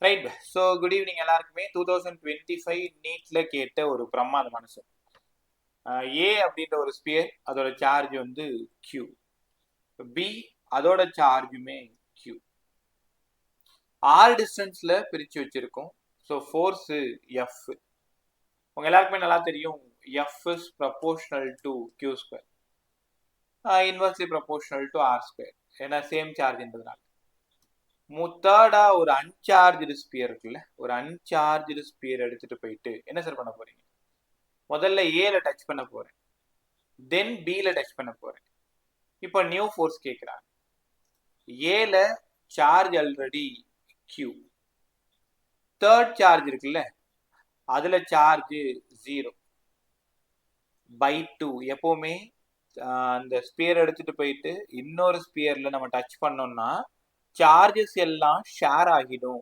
Right. So good evening எல்லாருக்குமே. 2025 நீட்ல கேட்ட ஒரு பிரமாதமான சார். ஏ அப்படின்ற ஒரு ஸ்பியர், அதோட சார்ஜ் வந்து கியூ. பி அதோட சார்ஜுமே கியூ. ஆர் டிஸ்டன்ஸ்ல பிரிச்சு வச்சிருக்கோம். So force F. உங்க எல்லாருக்குமே நல்லா தெரியும், F is proportional to Q square, inversely proportional to R square. ஏன்னா சேம் சார்ஜ்ன்றதுனால. தேர்டா ஒரு அன்சார்ஜ்டு ஸ்பியர் இருக்குல்ல, ஒரு அன்சார்ஜ்டு ஸ்பியர் எடுத்துட்டு போயிட்டு என்ன சார் பண்ண போறீங்க? முதல்ல ஏல டச் பண்ண போறேன், தென் பில டச் பண்ண போறேன். இப்போ நியூ ஃபோர்ஸ் கேட்குறாங்க. ஏல charge already Q, third charge இருக்குல்ல, அதுல சார்ஜ் 0/2. எப்பவுமே அந்த ஸ்பியர் எடுத்துட்டு போயிட்டு இன்னொரு ஸ்பியர்ல நம்ம டச் பண்ணோம்னா சார்ஜஸ் எல்லாம் ஷேர் ஆகிடும்.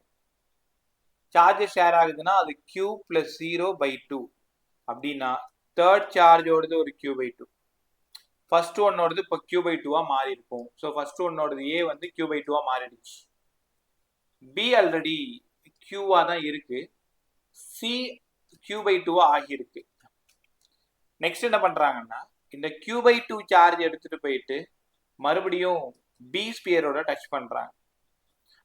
சார்ஜஸ் ஷேர் ஆகுதுன்னா அது கியூ பிளஸ் 0/2. அப்படின்னா தேர்ட் சார்ஜோடது ஒரு கியூ/2, ஃபர்ஸ்ட் ஒன்னோடது இப்போ கியூ/2 மாறி இருக்கும். ஸோ ஃபர்ஸ்ட் ஒன்னோடது ஏ வந்து கியூ/2 மாறிடுச்சு. பி ஆல்ரெடி கியூவா தான் இருக்கு, சி கியூ/2 ஆகியிருக்கு. நெக்ஸ்ட் என்ன பண்றாங்கன்னா, இந்த கியூ/2 சார்ஜ் எடுத்துட்டு போயிட்டு மறுபடியும் பி ஸ்பியரோட டச் பண்றாங்க.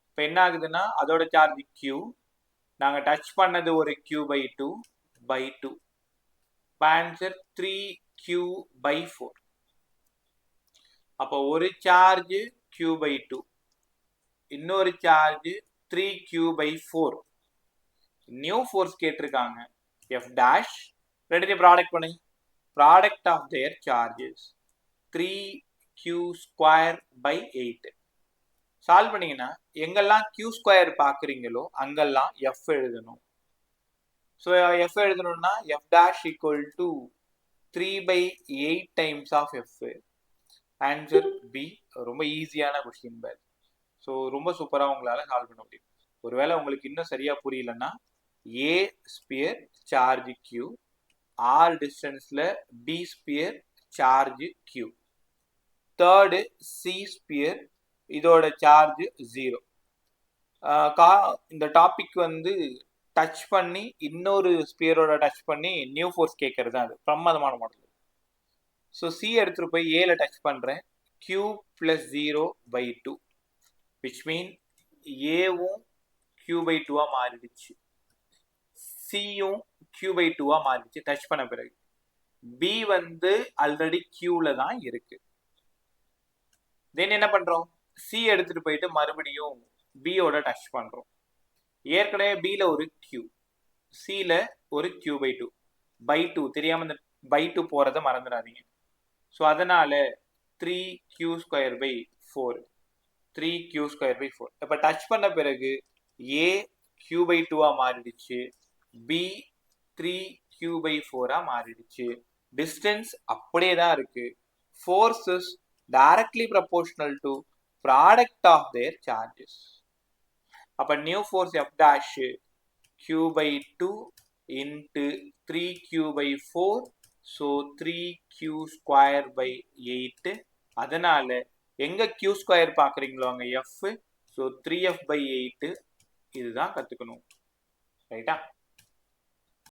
இப்போ என்ன ஆகுதுன்னா அதோட சார்ஜ் கியூ, நாங்க டச் பண்ணது ஒரு கியூ/2/2. Answer 3q/4. அப்போ ஒரு சார்ஜ் கியூ/2, இன்னொரு சார்ஜ் 3q/4. நியூ ஃபோர்ஸ் கேட்டிருக்காங்க, எஃப் டேஷ். ரெண்டுத்தையும் ப்ராடக்ட் பண்ணுங்க. Product of their charges 3q²/8. Solve பண்ணீங்கன்னா எங்கெல்லாம் q² பார்க்குறீங்களோ அங்கெல்லாம் எஃப் எழுதணும். ஸோ எஃப் எழுதணும்னா F dash equal to 3/8 times of F. Answer B. ரொம்ப ஈஸியான கொஸ்டின் பேர். ஸோ ரொம்ப சூப்பராக உங்களால் சால்வ் பண்ண முடியும். ஒருவேளை உங்களுக்கு இன்னும் சரியா புரியலன்னா, A sphere charge Q, R டிஸ்டன்ஸ்ல B sphere charge Q, third C sphere, இதோட சார்ஜ் 0. இந்த டாபிக் வந்து டச் பண்ணி இன்னொரு ஸ்பியரோட டச் பண்ணி நியூ ஃபோர்ஸ் கேட்கறது தான். அது பிரமாதமான மாடல். ஸோ சி எடுத்துட்டு போய் ஏல டச் பண்றேன், கியூ பிளஸ் 0/2, விச் மீன் ஏவும் கியூ/2 மாறிடுச்சு, சியும் கியூ/2 மாறிடுச்சு டச் பண்ண பிறகு. பி வந்து ஆல்ரெடி கியூல தான் இருக்கு. தென் என்ன பண்றோம், சி எடுத்துட்டு போயிட்டு மறுபடியும் பியோட டச் பண்றோம். ஏற்கனவே பில ஒரு கியூ, சில ஒரு கியூ/2 தெரியாம இந்த /2 போறதை மறந்துடாதீங்க. ஸோ அதனால 3q²/4, 3q²/4. இப்போ டச் பண்ண பிறகு ஏ கியூ/2 மாறிடுச்சு, பி 3q/4 மாறிடுச்சு. டிஸ்டன்ஸ் அப்படியே தான் இருக்கு. Force is directly proportional to product of their charges. அப்ப new force F dash q/2 into 3q/4. So 3q²/8. அதனால எங்க q² பார்க்குறீங்களோ அங்க f. ஸோ 3f/8 இதுதான் கத்துக்கணும். ரைட்டா?